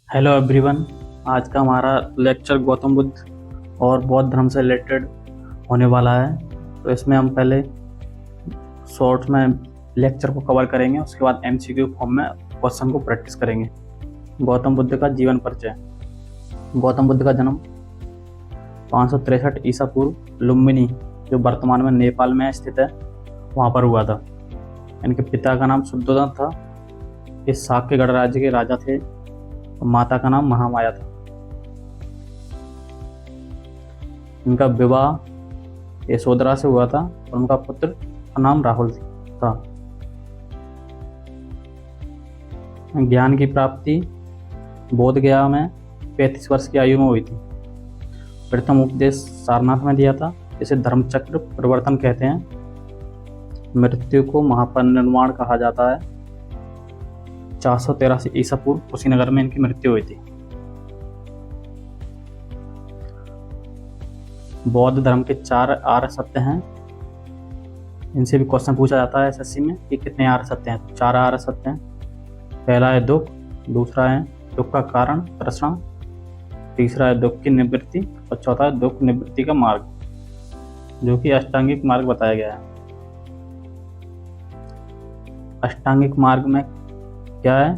Hello everyone. आज का हमारा लेक्चर गौतम बुद्ध और बौद्ध धर्म से रिलेटेड होने वाला है। तो इसमें हम पहले शॉर्ट में लेक्चर को कवर करेंगे, उसके बाद एमसीक्यू फॉर्म में क्वेश्चन को प्रैक्टिस करेंगे। गौतम बुद्ध का जीवन परिचय। गौतम बुद्ध का जन्म 563 ईसा पूर्व लुम्बिनी, जो वर्तमान में नेपाल में स्थित है, वहाँ पर हुआ था। इनके पिता का नाम शुद्धोधन था। ये शाक्य गणराज्य के राजा थे। माता का नाम महामाया था। इनका विवाह यशोधरा से हुआ था और उनका पुत्र का नाम राहुल था। ज्ञान की प्राप्ति बोध गया में 35 वर्ष की आयु में हुई थी। प्रथम उपदेश सारनाथ में दिया था, इसे धर्मचक्र प्रवर्तन कहते हैं। मृत्यु को महापरिनिर्वाण कहा जाता है। 483 ईसा पूर्व कुशीनगर में इनकी मृत्यु हुई थी। बौद्ध धर्म के 4 आर्य सत्य हैं। इनसे भी क्वेश्चन पूछा जाता है एसएससी में कि कितने आर्य सत्य हैं। 4 आर्य सत्य हैं। पहला है दुख, दूसरा है दुख का कारण तृष्णा, तीसरा है दुख की निवृत्ति और चौथा है दुख निवृत्ति का मार्ग, जो कि अष्टांगिक मार्ग बताया गया है। अष्टांगिक मार्ग में क्या है?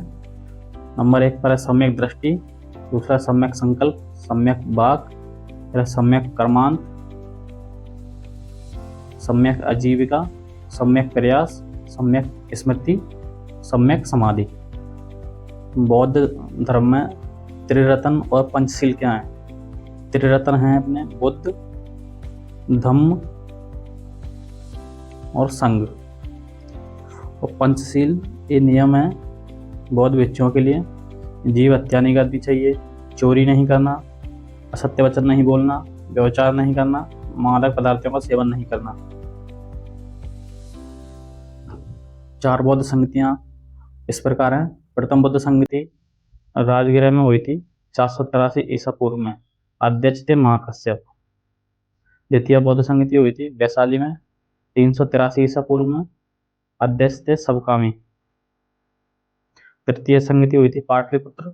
नंबर 1 पर है सम्यक दृष्टि, दूसरा सम्यक संकल्प, सम्यक वाक, सम्यक कर्मांत, सम्यक आजीविका, सम्यक प्रयास, सम्यक स्मृति, सम्यक समाधि। बौद्ध धर्म में त्रिरत्न और पंचशील क्या है? त्रिरत्न हैं अपने बुद्ध, धम्म और संघ। और पंचशील ये नियम है बौद्ध भिक्षुओं के लिए। जीव हत्या नहीं करनी चाहिए, चोरी नहीं करना, असत्य वचन नहीं बोलना, व्यभिचार नहीं करना, मादक पदार्थों का सेवन नहीं करना। 4 बौद्ध संगतियां इस प्रकार हैं। प्रथम बुद्ध संगति राजगृह में हुई थी 483 ईसा पूर्व में। अध्यक्ष थे महाकश्यप। द्वितीय बौद्ध संगति हुई थी वैशाली में 383 ईसा पूर्व में। अध्यक्ष थे सबकामी। तृतीय संगति हुई थी पाटलिपुत्र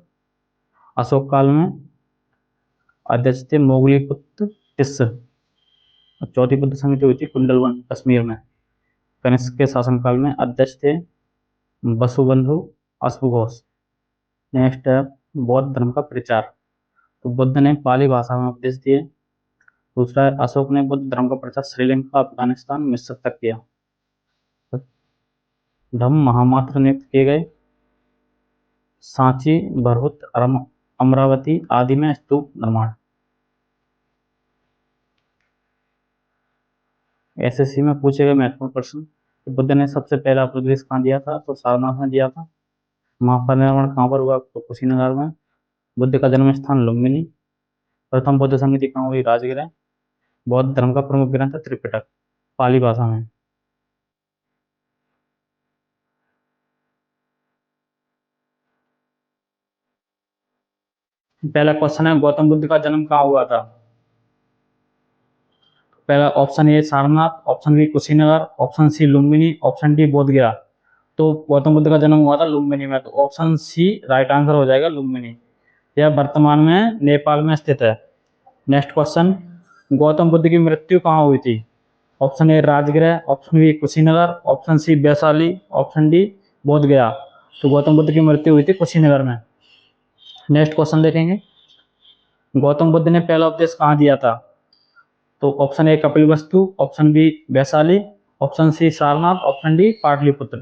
अशोक काल में। अध्यक्ष थे मोगलीपुत्र तिस्स। चौथी बुद्ध संगति हुई थी कुंडलवन कश्मीर में कनिष्क के शासनकाल में। अध्यक्ष थे वसुबंधु अश्वघोष। नेक्स्ट है बौद्ध धर्म का प्रचार। तो बुद्ध ने पाली भाषा में उपदेश दिए। दूसरा है अशोक ने बुद्ध धर्म का प्रचार श्रीलंका, अफगानिस्तान, मिस्र तक किया। धम्म महामात्र नियुक्त किए गए। सांची, भरहुत, अमरावती आदि में स्तूप निर्माण। एसएससी में पूछे गए महत्वपूर्ण प्रश्न। बुद्ध ने सबसे पहला उपदेश कहाँ दिया था? तो सारनाथ में दिया था। महापरिनिर्वाण कहाँ पर हुआ? तो कुशीनगर में। बुद्ध का जन्म स्थान लुम्बिनी। प्रथम बौद्ध संगति कहाँ हुई? राजगृह। बौद्ध धर्म का प्रमुख ग्रंथ त्रिपिटक, पाली भाषा में। पहला क्वेश्चन है गौतम बुद्ध का जन्म कहाँ हुआ था? पहला option A Sarnath, option B Kushinagar, option C Lumbini, option D Bodh Gaya. तो गौतम बुद्ध का जन्म हुआ था लुम्बिनी में, तो ऑप्शन सी राइट आंसर हो जाएगा, लुम्बिनी। यह वर्तमान में नेपाल में स्थित है। नेक्स्ट क्वेश्चन, गौतम बुद्ध की मृत्यु कहाँ हुई थी? Option A Rajagriha, option B Kushinagar, option C Vaishali, option D Bodh Gaya. तो गौतम बुद्ध की मृत्यु हुई थी कुशीनगर में। नेक्स्ट क्वेश्चन देखेंगे, गौतम बुद्ध ने पहला उपदेश कहाँ दिया था? तो option A Kapilavastu, option B Vaishali, option C Sarnath, option D Pataliputra.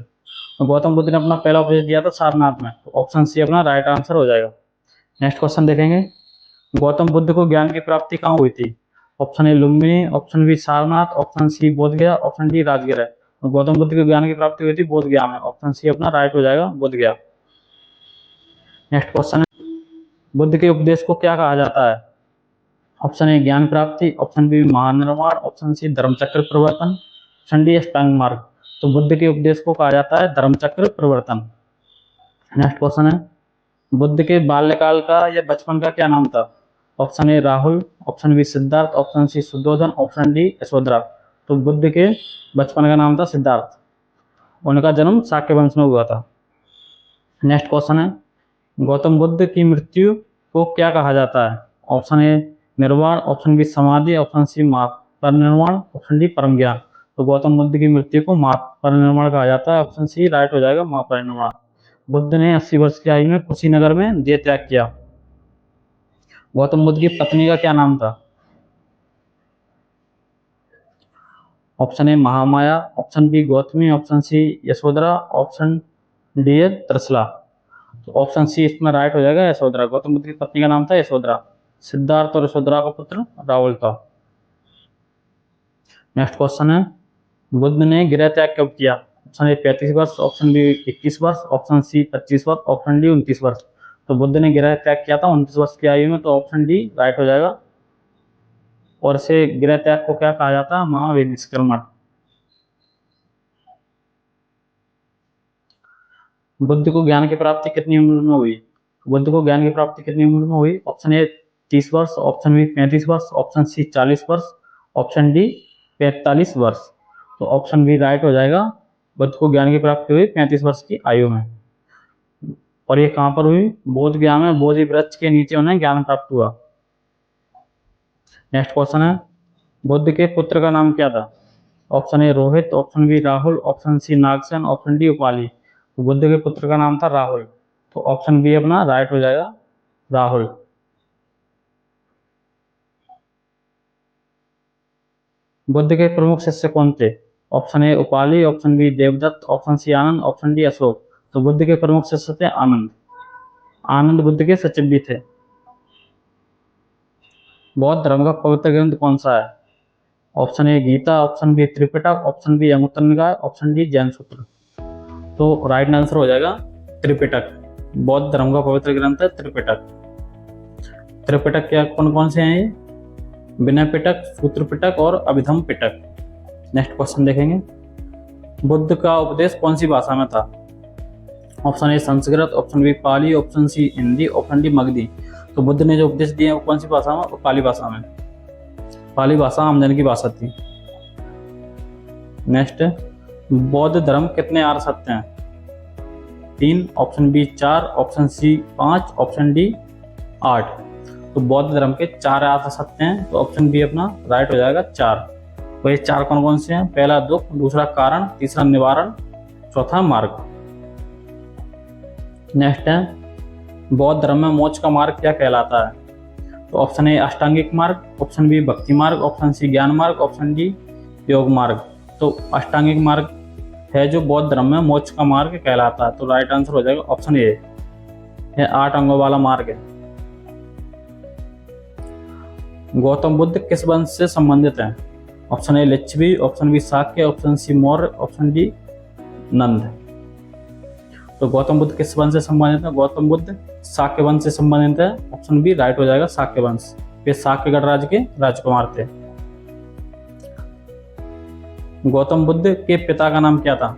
तो गौतम बुद्ध ने अपना पहला उपदेश दिया था सारनाथ में, तो ऑप्शन सी अपना राइट आंसर हो जाएगा। नेक्स्ट क्वेश्चन देखेंगे, गौतम बुद्ध को ज्ञान की प्राप्ति कहाँ हुई थी? Option A Lumbini, option B Sarnath, option C Bodh Gaya, option D Rajgriha. तो गौतम बुद्ध को ज्ञान की प्राप्ति हुई थी बोध गया में, ऑप्शन सी अपना राइट हो जाएगा, बोध गया। नेक्स्ट क्वेश्चन है, बुद्ध के उपदेश को क्या कहा जाता है? ऑप्शन ए ज्ञान प्राप्ति, ऑप्शन बी महानिर्वाण, ऑप्शन सी धर्मचक्र प्रवर्तन, ऑप्शन डी अष्टांग मार्ग। तो बुद्ध के उपदेश को कहा जाता है धर्मचक्र प्रवर्तन। नेक्स्ट क्वेश्चन है, बुद्ध के बाल्यकाल का या बचपन का क्या नाम था? Option A Rahul, option B Siddhartha, option C Shuddhodana, option D Yashodhara. तो बुद्ध के बचपन का नाम था सिद्धार्थ। उनका जन्म शाक्य वंश में हुआ था। नेक्स्ट क्वेश्चन है, गौतम बुद्ध की मृत्यु को क्या कहा जाता है? ऑप्शन ए निर्वाण, ऑप्शन बी समाधि, ऑप्शन सी महापरिनिर्वाण, ऑप्शन डी परम ज्ञान। तो गौतम बुद्ध की मृत्यु को महापरिनिर्वाण कहा जाता है। ऑप्शन सी राइट हो जाएगा, महापरिनिर्वाण। बुद्ध ने 80 वर्ष की आयु में कुशीनगर में देह त्याग किया। गौतम बुद्ध की पत्नी का क्या नाम था? Option A Mahamaya, option B Gautami, option C Yashodhara, option D है त्रिशला। तो ऑप्शन सी इसमें राइट हो जाएगा, यशोधरा। गौतम बुद्ध की पत्नी का नाम था यशोधरा। सिद्धार्थ और यशोधरा का पुत्र राहुल था। नेक्स्ट क्वेश्चन है, बुद्ध ने गृह त्याग कब किया? ऑप्शन ए 35 वर्ष, ऑप्शन बी 21 वर्ष, ऑप्शन सी 25 वर्ष, ऑप्शन डी 29 वर्ष। तो बुद्ध ने गृह त्याग किया था 29 वर्ष की आयु में, तो ऑप्शन डी राइट हो जाएगा। और इसे गृह त्याग को क्या कहा जाता है? महाविनिष्क्रमण। बुद्ध को ज्ञान की प्राप्ति कितनी उम्र में हुई? बुद्ध को ज्ञान की प्राप्ति कितनी उम्र में हुई? ऑप्शन ए 30 वर्ष, ऑप्शन बी 35 वर्ष, ऑप्शन सी 40 वर्ष, ऑप्शन डी 45 वर्ष। तो ऑप्शन बी राइट हो जाएगा। बुद्ध को ज्ञान की प्राप्ति हुई 35 वर्ष की आयु में। और ये कहाँ पर हुई? बोध गया में बोधि वृक्ष के नीचे उन्हें ज्ञान प्राप्त हुआ। नेक्स्ट क्वेश्चन है, बुद्ध के पुत्र का नाम क्या था? Option A Rohit, option B Rahul, option C Nagasena, option D Upali. तो बुद्ध के पुत्र का नाम था राहुल। तो ऑप्शन बी अपना राइट हो जाएगा, राहुल। बुद्ध के प्रमुख शिष्य कौन थे? Option A Upali, option B Devadatta, option C Ananda, option D Ashoka. तो बुद्ध के प्रमुख शिष्य थे आनंद। आनंद बुद्ध के सचिव भी थे। बौद्ध धर्म का पवित्र ग्रंथ कौन सा है? Option A Gita, option B Tripitaka, option B Anguttara Nikaya, option D Jain सूत्र। तो राइट आंसर हो जाएगा त्रिपिटक। बौद्ध धर्म का पवित्र ग्रंथ है त्रिपिटक। त्रिपिटक क्या कौन कौन से हैं? ये विनय पिटक, सूत्र पिटक और अभिधम पिटक। नेक्स्ट क्वेश्चन देखेंगे, बुद्ध का उपदेश कौन सी भाषा में था? Option A Sanskrit, option B Pali, option C Hindi, option D Magadhi. तो बुद्ध ने जो उपदेश दिए वो कौन सी भाषा में? पाली भाषा में। पाली भाषा आमजन की भाषा थी। नेक्स्ट, बौद्ध धर्म कितने आर्य सत्य हैं? 3, option B 4, option C 5, option D 8। तो बौद्ध धर्म के 4 आर्य सत्य हैं। तो ऑप्शन बी अपना राइट हो जाएगा 4। तो ये 4 कौन कौन से हैं? पहला दुख, दूसरा कारण, तीसरा निवारण, चौथा मार्ग। नेक्स्ट है, बौद्ध धर्म में मोक्ष का मार्ग क्या कहलाता है? तो ऑप्शन ए अष्टांगिक मार्ग, ऑप्शन बी भक्ति मार्ग, ऑप्शन सी ज्ञान मार्ग, ऑप्शन डी योग मार्ग। तो अष्टांगिक मार्ग है जो बौद्ध धर्म में मोक्ष का मार्ग कहलाता है। तो राइट आंसर हो जाएगा ऑप्शन ए, यह 8 अंगों वाला मार्ग है। गौतम बुद्ध किस वंश से संबंधित हैं? Option A Lichchhavi, option B Shakya, option C Maurya, option D Nand. तो गौतम बुद्ध किस वंश से संबंधित है? गौतम बुद्ध शाक्य वंश से संबंधित है। ऑप्शन बी राइट हो जाएगा, शाक्य वंश। वे शाक्य गणराज्य के राजकुमार थे। गौतम बुद्ध के पिता का नाम क्या था?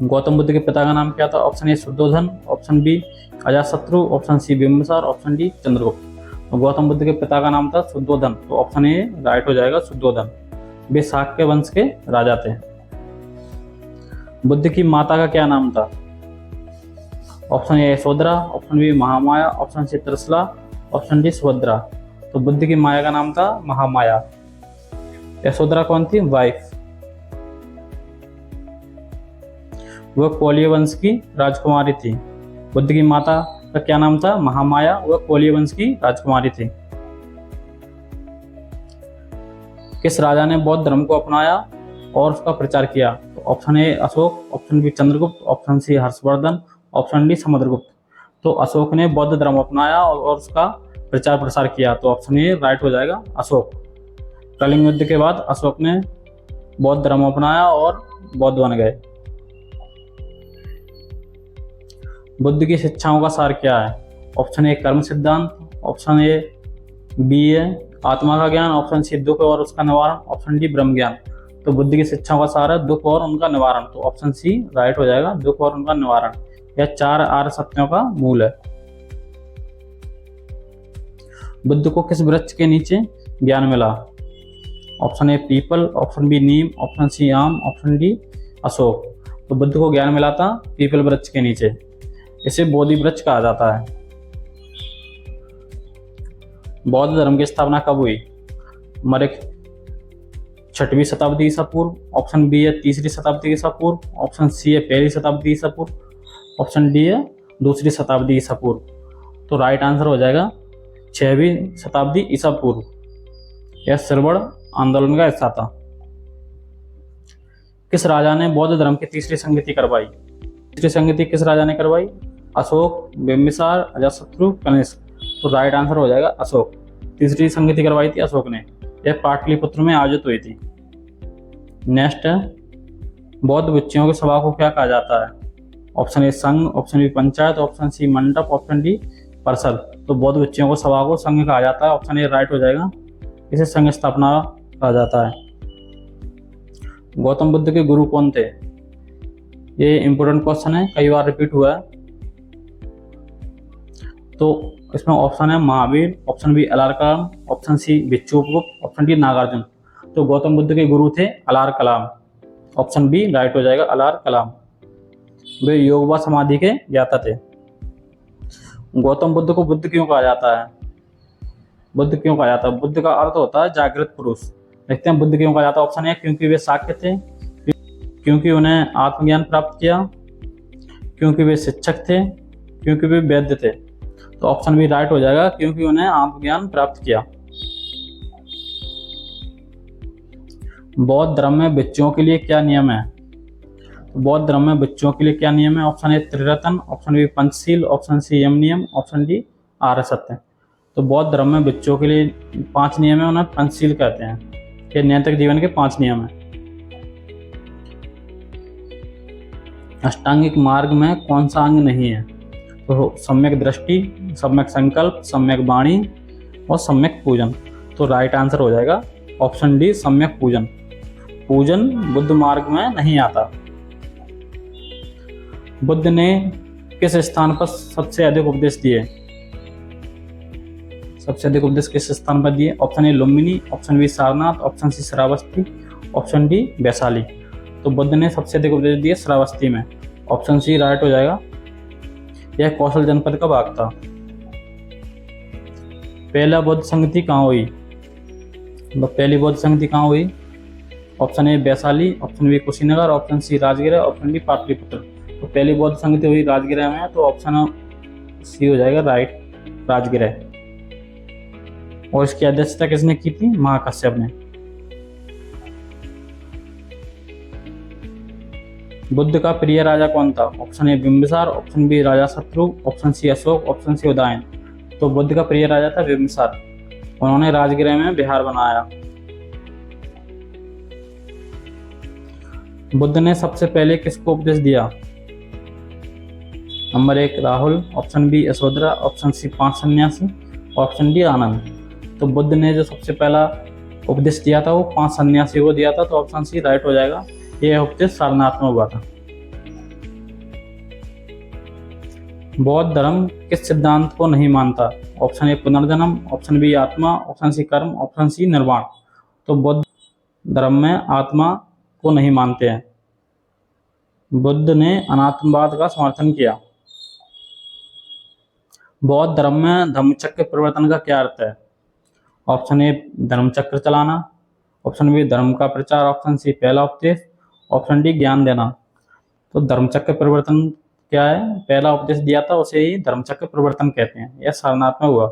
गौतम बुद्ध के पिता का नाम क्या था? Option A Shuddhodana, option B Ajatashatru, option C Bimbisara, option D Chandragupta. तो गौतम बुद्ध के पिता का नाम था शुद्धोधन। तो ऑप्शन ए राइट हो जाएगा, शुद्धोधन। वे शाक्य वंश के राजा थे। बुद्ध की माता का क्या नाम था? Option A Yashodhara, option B Mahamaya, option C Trishala, option D Subhadra. तो बुद्ध की माया का नाम था महामाया। यशोधरा कौन थी? वाइफ। वह कोलिय वंश की राजकुमारी थी। बुद्ध की माता का क्या नाम था? महामाया। वह कोलिय वंश की राजकुमारी थी। किस राजा ने बौद्ध धर्म को अपनाया और उसका प्रचार किया? तो option A Ashoka, option B Chandragupta, option C Harshavardhana, option D Samudragupta. तो अशोक ने बौद्ध धर्म अपनाया और उसका प्रचार प्रसार किया। तो ऑप्शन ए राइट हो जाएगा, अशोक। कलिंग युद्ध के बाद अशोक ने बौद्ध धर्म अपनाया और बौद्ध बन गए। बुद्ध की शिक्षाओं का सार क्या है? ऑप्शन ए कर्म सिद्धांत, ऑप्शन ए बी है आत्मा का ज्ञान, ऑप्शन सी दुख और उसका निवारण, ऑप्शन डी ब्रह्म ज्ञान। तो बुद्ध की शिक्षाओं का सार है दुख और उनका निवारण। तो ऑप्शन सी राइट हो जाएगा, दुख और उनका निवारण। यह 4 आर्य सत्यों का मूल है। बुद्ध को किस वृक्ष के नीचे ज्ञान मिला? ऑप्शन ए पीपल, ऑप्शन बी नीम, ऑप्शन सी आम, ऑप्शन डी अशोक। तो बुद्ध को ज्ञान मिला था पीपल वृक्ष के नीचे। इसे बोधि वृक्ष कहा जाता है। बौद्ध धर्म की स्थापना कब हुई? हमारे 6वीं शताब्दी ईसा पूर्व, ऑप्शन बी है 3री शताब्दी ईसा पूर्व, ऑप्शन सी है 1ली शताब्दी ईसा पूर्व, ऑप्शन डी है 2री शताब्दी ईसा पूर्व। तो राइट आंसर हो जाएगा 6वीं शताब्दी ईसा पूर्व। यह श्रवण आंदोलन का हिस्सा था। किस राजा ने बौद्ध धर्म की तीसरी संगति करवाई? तीसरी संगति किस राजा ने करवाई? अशोक, बिंबिसार, अजातशत्रु, कनिष्क। तो राइट आंसर हो जाएगा अशोक। तीसरी संगति करवाई थी अशोक ने। यह पाटलिपुत्र में आयोजित हुई थी। नेक्स्ट है, बौद्ध भिक्षुओं की सभा को क्या कहा जाता है? Option A sangha, option B panchayat, option C mandap, option D परिषद। तो बौद्ध भिक्षुओं को सभा को संघ कहा जाता है। ऑप्शन ए राइट हो जाएगा। इसे संघ स्थापना कहा जाता है। गौतम बुद्ध के गुरु कौन थे? ये इंपोर्टेंट क्वेश्चन है, कई बार रिपीट हुआ है। तो इसमें ऑप्शन है Mahavir, option B Alar Kalam, option C Bhikshugupta, option D Nagarjun. तो गौतम बुद्ध के गुरु थे Alar Kalam. Option B right हो जाएगा, अलार कलाम। वे योग व समाधि के ज्ञाता थे। गौतम बुद्ध को बुद्ध क्यों कहा जाता है? बुद्ध क्यों कहा जाता है? बुद्ध का अर्थ होता है जागृत पुरुष। देखते हैं बुद्ध क्यों कहा जाता है। ऑप्शन ए क्योंकि वे शाक्य थे, क्योंकि उन्हें आत्मज्ञान प्राप्त किया, क्योंकि वे शिक्षक थे, क्योंकि वे वैद्य थे। तो ऑप्शन बी राइट हो जाएगा, क्योंकि उन्हें आत्मज्ञान प्राप्त किया। बौद्ध धर्म में भिक्षुओं के लिए क्या नियम है? तो बौद्ध धर्म में भिक्षुओं के लिए क्या नियम है? ऑप्शन ए त्रिरत्न, option B Panchsheel, option C यम नियम, ऑप्शन डी आर्य सत्य। तो बौद्ध धर्म में भिक्षुओं के लिए 5 नियम है, उन्हें पंचशील कहते हैं। ये नैतिक जीवन के 5 नियम है। अष्टांगिक मार्ग में कौन सा अंग नहीं है? तो सम्यक दृष्टि, सम्यक संकल्प, सम्यक वाणी और सम्यक पूजन। तो राइट आंसर हो जाएगा ऑप्शन डी सम्यक पूजन। पूजन बुद्ध मार्ग में नहीं आता। बुद्ध ने किस स्थान पर सबसे अधिक उपदेश दिए? सबसे अधिक उपदेश किस स्थान पर दिए? Option A Lumbini, option B Sarnath, option C Shravasti, option D Vaishali. तो बुद्ध ने सबसे अधिक उपदेश दिए श्रावस्ती में। ऑप्शन सी राइट हो जाएगा। यह कौशल जनपद का भाग था। पहला बौद्ध संगति कहाँ हुई? तो पहली बौद्ध संगति कहाँ हुई? Option A Vaishali, option B Kushinagar, option C Rajagriha, option D Pataliputra. तो पहली बौद्ध संगति हुई राजगृह में, तो ऑप्शन सी हो जाएगा राइट, राजगृह। और इसकी अध्यक्षता किसने की थी? महाकश्यप ने। बुद्ध का प्रिय राजा कौन था? Option A Bimbisara, option B Ajatashatru, option C Ashoka, option C Udayana. तो बुद्ध का प्रिय राजा था बिंबिसार। उन्होंने राजगृह में विहार बनाया। बुद्ध ने सबसे पहले किसको उपदेश दिया? Number 1 Rahul, option B Yashodhara, option C 5 सन्यासी, ऑप्शन डी आनंद। तो बुद्ध ने जो सबसे पहला उपदेश दिया था वो 5 सन्यासी को दिया था। तो ऑप्शन सी राइट हो जाएगा। यह उपदेश सारनाथ में हुआ था। बौद्ध धर्म किस सिद्धांत को नहीं मानता? ऑप्शन ए पुनर्जन्म, ऑप्शन बी आत्मा, ऑप्शन सी कर्म, ऑप्शन सी निर्वाण। तो बौद्ध धर्म में आत्मा को नहीं मानते हैं। बुद्ध ने अनात्मवाद का समर्थन किया। बौद्ध धर्म में धम्मचक्र परिवर्तन का क्या अर्थ है? ऑप्शन ए धर्मचक्र चलाना, ऑप्शन बी धर्म का प्रचार, ऑप्शन सी पहला उपदेश, ऑप्शन डी ज्ञान देना। तो धर्मचक्र परिवर्तन क्या है? पहला उपदेश दिया था उसे ही धर्मचक्र परिवर्तन कहते हैं। यह सारनाथ में हुआ।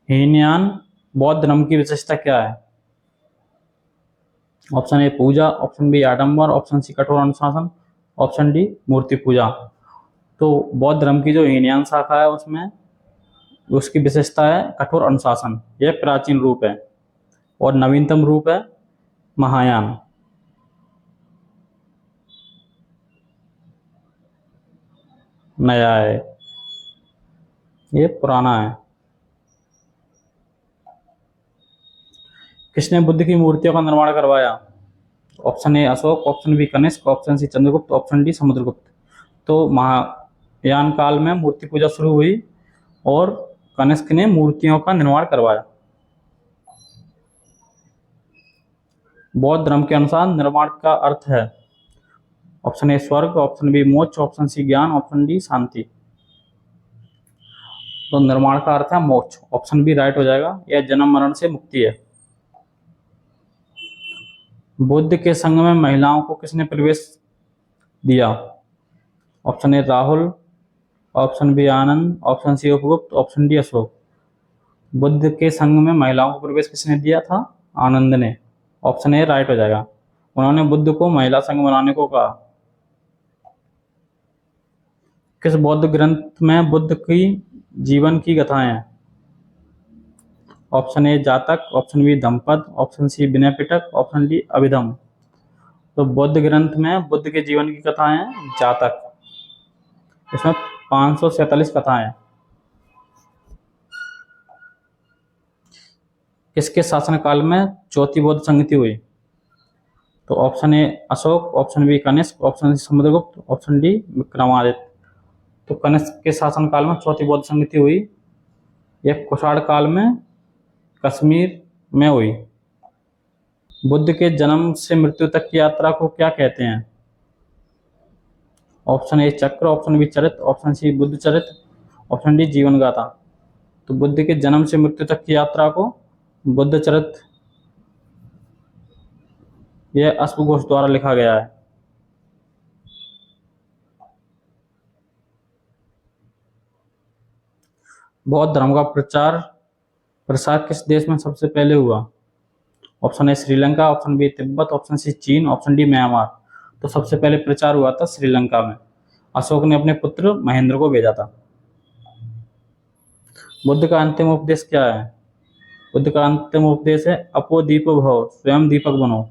हीनयान बौद्ध धर्म की विशेषता क्या है? Option A puja, option B आडंबर, ऑप्शन सी कठोर अनुशासन, ऑप्शन डी मूर्ति पूजा। तो बौद्ध धर्म की जो हीनयान शाखा है उसमें उसकी विशेषता है कठोर अनुशासन। यह प्राचीन रूप है। और नवीनतम रूप है महायान। नया है, ये पुराना है। किसने बुद्ध की मूर्तियों का निर्माण करवाया? Option A Ashoka, option B Kanishka, option C Chandragupta, option D Samudragupta. तो महायान काल में मूर्ति पूजा शुरू हुई और कनिष्क ने मूर्तियों का निर्माण करवाया। बौद्ध धर्म के अनुसार निर्माण का अर्थ है। ऑप्शन ए स्वर्ग, ऑप्शन बी मोक्ष, ऑप्शन सी ज्ञान, ऑप्शन डी शांति। तो निर्माण का अर्थ है मोक्ष, ऑप्शन बी राइट हो जाएगा। यह जन्म मरण से मुक्ति है। बुद्ध के संग में महिलाओं को किसने प्रवेश दिया? Option A Rahul, option B Ananda, option C Upagupta, option D Ashoka. Buddha के संग में महिलाओं को प्रवेश किसने दिया था? आनंद ने। ऑप्शन ए राइट हो जाएगा। उन्होंने बुद्ध को महिला संग बनाने को कहा। किस बौद्ध ग्रंथ में बुद्ध की जीवन की कथाएं हैं? Option A Jataka, option B Dhammapada, option C Vinaya Pitaka, option D Abhidhamma. तो बौद्ध ग्रंथ में बुद्ध के जीवन की कथाएं हैं जातक। इसमें 547 कथाएं हैं। किसके शासनकाल में चौथी बौद्ध संगति हुई? तो option A Ashoka, option B Kanishka, option C Samudragupta, option D Vikramaditya. तो कनिष्क के शासनकाल में चौथी बौद्ध संगति हुई। यह कुषाण काल में कश्मीर में हुई। बुद्ध के जन्म से मृत्यु तक की यात्रा को क्या कहते हैं? ऑप्शन ए चक्र, ऑप्शन बी चरित्र, ऑप्शन सी बुद्ध चरित्र, ऑप्शन डी जीवन गाथा। तो बुद्ध के जन्म से मृत्यु तक की यात्रा को बुद्ध चरित्र, यह अश्वघोष द्वारा लिखा गया है। बौद्ध धर्म का प्रसार किस देश में सबसे पहले हुआ? Option A Sri Lanka, option B Tibet, option C चीन, ऑप्शन डी म्यांमार। तो सबसे पहले प्रचार हुआ था श्रीलंका में। अशोक ने अपने पुत्र महेंद्र को भेजा था। बुद्ध का अंतिम उपदेश क्या है? बुद्ध का अंतिम उपदेश है अपो दीप भव, स्वयं दीपक बनो।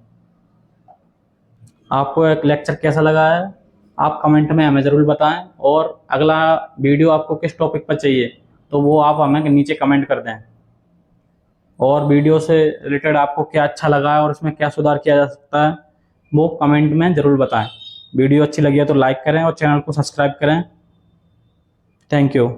आपको एक लेक्चर कैसा लगा है आप कमेंट में हमें ज़रूर बताएं, और अगला वीडियो आपको किस टॉपिक पर चाहिए तो वो आप हमें नीचे कमेंट कर दें। और वीडियो से रिलेटेड आपको क्या अच्छा लगा है और इसमें क्या सुधार किया जा सकता है वो कमेंट में ज़रूर बताएं। वीडियो अच्छी लगी है तो लाइक करें और चैनल को सब्सक्राइब करें। Thank you.